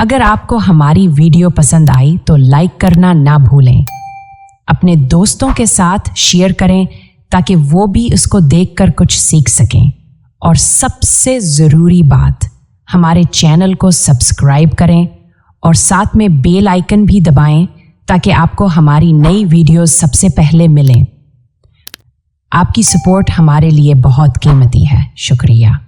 अगर आपको हमारी वीडियो पसंद आई तो लाइक करना ना भूलें। अपने दोस्तों के साथ शेयर करें ताकि वो भी उसको देखकर कुछ सीख सकें। और सबसे ज़रूरी बात, हमारे चैनल को सब्सक्राइब करें और साथ में बेल आइकन भी दबाएं ताकि आपको हमारी नई वीडियोस सबसे पहले मिलें। आपकी सपोर्ट हमारे लिए बहुत कीमती है। शुक्रिया।